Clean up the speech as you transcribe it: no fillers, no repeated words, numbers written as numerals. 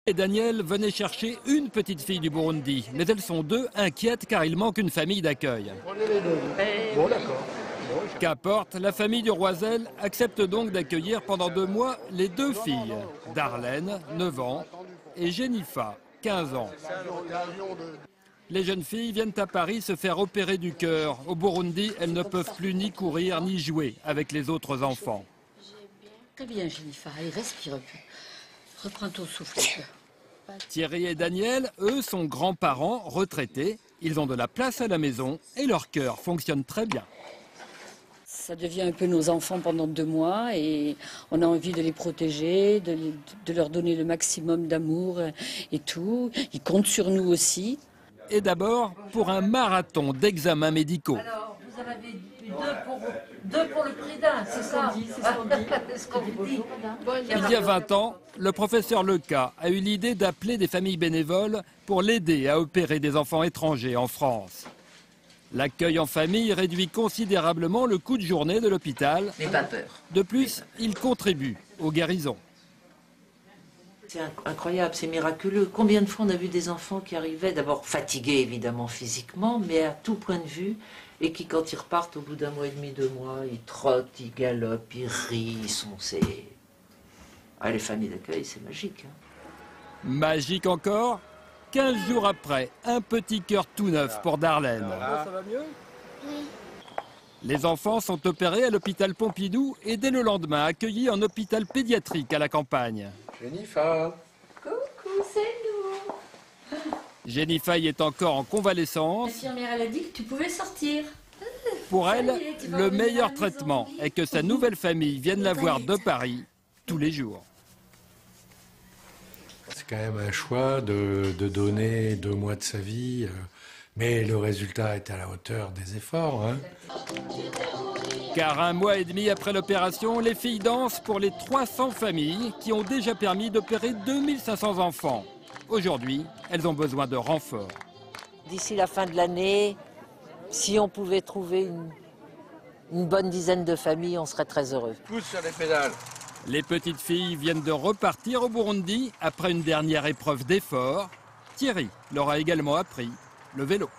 Et Daniel venait chercher une petite fille du Burundi, mais elles sont deux, inquiètes car il manque une famille d'accueil. Prenez les deux. Bon, d'accord. Qu'importe, la famille de Roisel accepte donc d'accueillir pendant 2 mois les 2 filles, Darlène, 9 ans, et Jennifer, 15 ans. Les jeunes filles viennent à Paris se faire opérer du cœur. Au Burundi, elles ne peuvent plus ni courir ni jouer avec les autres enfants. Très bien, Jennifer, allez, respire un peu. Reprends ton souffle un peu. Thierry et Daniel, eux, sont grands-parents retraités. Ils ont de la place à la maison et leur cœur fonctionne très bien. Ça devient un peu nos enfants pendant 2 mois et on a envie de les protéger, de leur donner le maximum d'amour et tout. Ils comptent sur nous aussi. Et d'abord, pour un marathon d'examens médicaux. Alors, vous en avez eu 2 pour le prix d'un, c'est ça? C'est ce qu'on vous dit. Il y a 20 ans, le professeur Leca a eu l'idée d'appeler des familles bénévoles pour l'aider à opérer des enfants étrangers en France. L'accueil en famille réduit considérablement le coût de journée de l'hôpital. N'aie pas peur. De plus, il contribue aux guérisons. C'est incroyable, c'est miraculeux. Combien de fois on a vu des enfants qui arrivaient, d'abord fatigués évidemment physiquement, mais à tout point de vue, et qui quand ils repartent au bout d'1 mois et demi, 2 mois, ils trottent, ils galopent, ils rient, ils sont... Ah, les familles d'accueil, c'est magique. Hein. Magique encore, 15 jours après, un petit cœur tout neuf pour Darlène. Ça va mieux? Oui. Les enfants sont opérés à l'hôpital Pompidou et dès le lendemain accueillis en hôpital pédiatrique à la campagne. Jennifer. Coucou, c'est nous. Jennifer est encore en convalescence. L'infirmière, elle a dit que tu pouvais sortir. Pour elle, Ça y est, tu vas le revenir à meilleur la traitement maison. est que sa nouvelle famille vienne la voir de Paris tous les jours. C'est quand même un choix de donner 2 mois de sa vie, mais le résultat est à la hauteur des efforts. Hein. Car 1 mois et demi après l'opération, les filles dansent pour les 300 familles qui ont déjà permis d'opérer 2500 enfants. Aujourd'hui, elles ont besoin de renforts. D'ici la fin de l'année, si on pouvait trouver une bonne dizaine de familles, on serait très heureux. Pousse sur les pédales. Les petites filles viennent de repartir au Burundi après une dernière épreuve d'effort. Thierry leur a également appris le vélo.